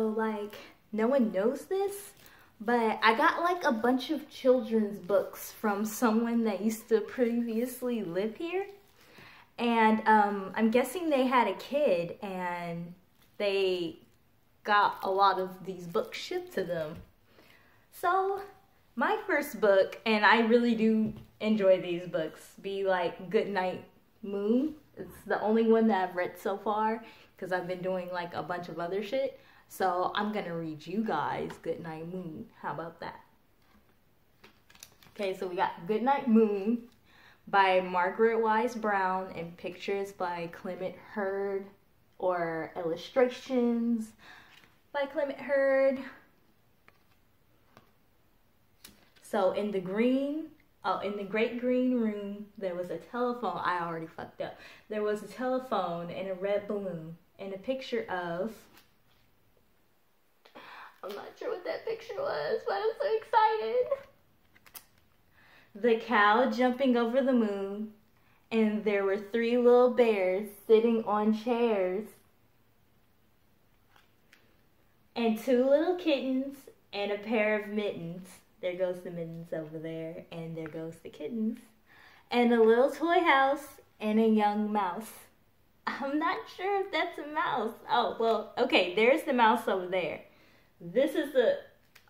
So like, no one knows this, but I got like a bunch of children's books from someone that used to previously live here. And I'm guessing they had a kid and they got a lot of these books shipped to them. So my first book, and I really do enjoy these books, be like Goodnight Moon. It's the only one that I've read so far because I've been doing like a bunch of other shit. So I'm gonna read you guys Goodnight Moon. How about that? Okay, so we got Goodnight Moon by Margaret Wise Brown and pictures by Clement Hurd, or illustrations by Clement Hurd. So in the great green room, there was a telephone. I already fucked up. There was a telephone and a red balloon and a picture of, I'm not sure what that picture was, but I'm so excited. The cow jumping over the moon, and there were 3 little bears sitting on chairs, and 2 little kittens and a pair of mittens. There goes the mittens over there, and there goes the kittens, and a little toy house and a young mouse. I'm not sure if that's a mouse. Oh, well, okay, there's the mouse over there. This is the,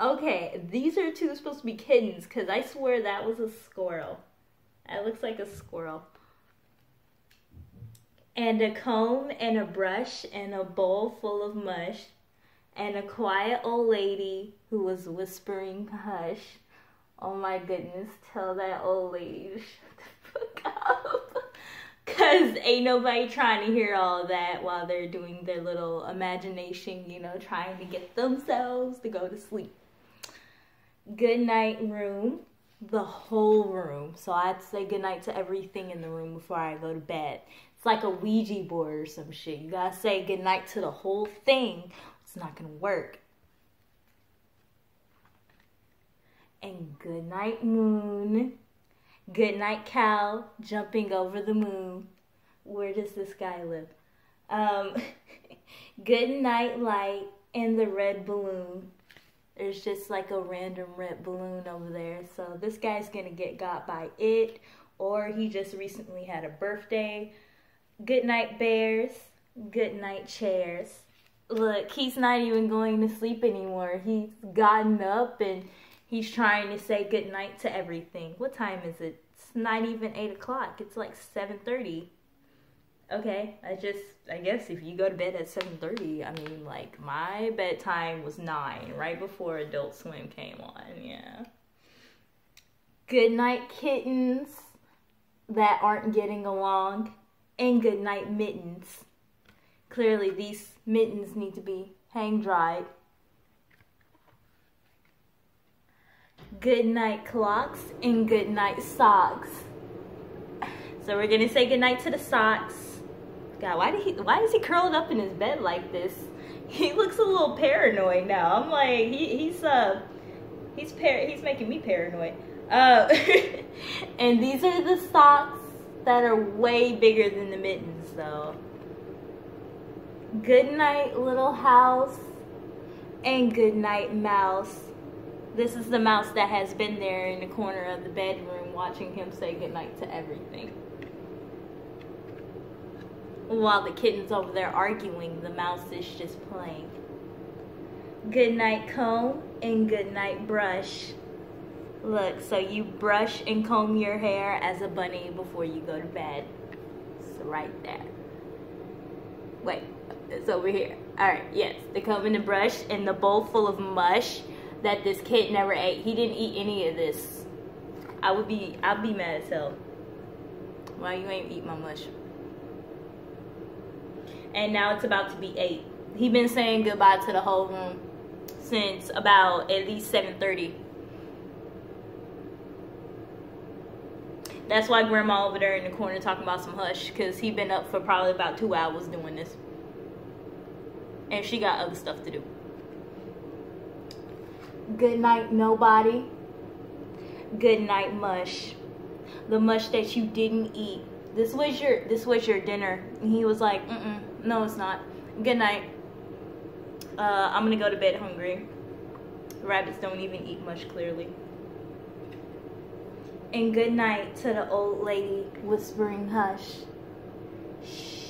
okay, these are 2 supposed to be kittens, because I swear that was a squirrel. That looks like a squirrel. And a comb and a brush and a bowl full of mush. And a quiet old lady who was whispering hush. Oh my goodness, tell that old lady to shut the fuck up. Because ain't nobody trying to hear all that while they're doing their little imagination, you know, trying to get themselves to go to sleep. Goodnight room, the whole room. So I'd say goodnight to everything in the room before I go to bed. It's like a Ouija board or some shit. You gotta say goodnight to the whole thing. It's not gonna work. And goodnight moon. Goodnight cow jumping over the moon. Where does this guy live? Goodnight light and the red balloon. There's just like a random red balloon over there. So this guy's gonna get got by it, or he just recently had a birthday. Goodnight bears. Goodnight chairs. Look, he's not even going to sleep anymore. He's gotten up and he's trying to say goodnight to everything. What time is it? It's not even 8 o'clock. It's like 7:30. Okay, I guess if you go to bed at 7:30, I mean, like, my bedtime was 9, right before Adult Swim came on, yeah. Goodnight kittens that aren't getting along, and goodnight mittens. Clearly, these mittens need to be hang-dried. Goodnight clocks and goodnight socks. So we're gonna say goodnight to the socks. God, why is he curled up in his bed like this? He looks a little paranoid now. I'm like, he's making me paranoid. And these are the socks that are way bigger than the mittens, though. Goodnight little house and goodnight mouse. This is the mouse that has been there in the corner of the bedroom watching him say goodnight to everything. While the kitten's over there arguing, the mouse is just playing. Goodnight comb and goodnight brush. Look, so you brush and comb your hair as a bunny before you go to bed. It's right there. Wait, it's over here. Alright, yes, the comb and the brush and the bowl full of mush that this kid never ate. He didn't eat any of this. I'd be mad as hell. Why you ain't eat my mush? And now it's about to be 8. He been saying goodbye to the whole room since about at least 7:30. That's why Grandma over there in the corner talking about some hush, because he been up for probably about 2 hours doing this. And she got other stuff to do. Good night, nobody. Good night, mush. The mush that you didn't eat. This was your dinner. And he was like, no, it's not. Good night. I'm gonna go to bed hungry. Rabbits don't even eat much, clearly. And good night to the old lady whispering hush. Shh.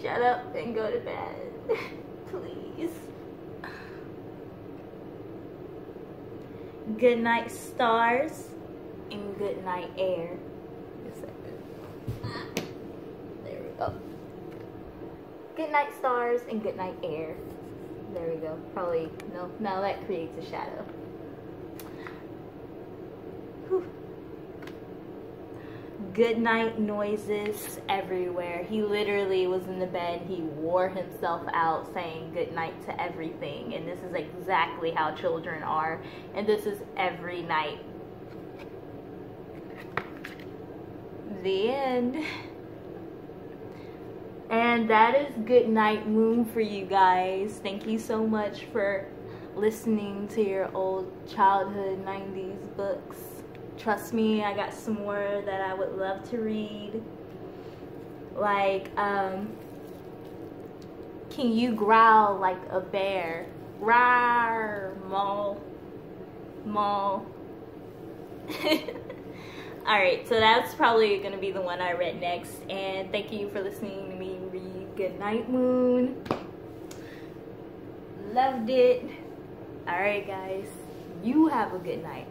Shut up and go to bed. Please. Good night, stars, and good night, air. There we go. Good night, stars, and good night, air. There we go. Probably, no, now that creates a shadow. Whew. Good night noises everywhere. He literally was in the bed. He wore himself out saying good night to everything. And this is exactly how children are. And this is every night. The end. And that is Goodnight Moon for you guys. Thank you so much for listening to your old childhood 90s books. Trust me, I got some more that I would love to read. Like, Can You Growl Like a Bear? Rawr, Maul. Maul. Alright, so that's probably going to be the one I read next. And thank you for listening to me read Goodnight Moon. Loved it. Alright, guys. You have a good night.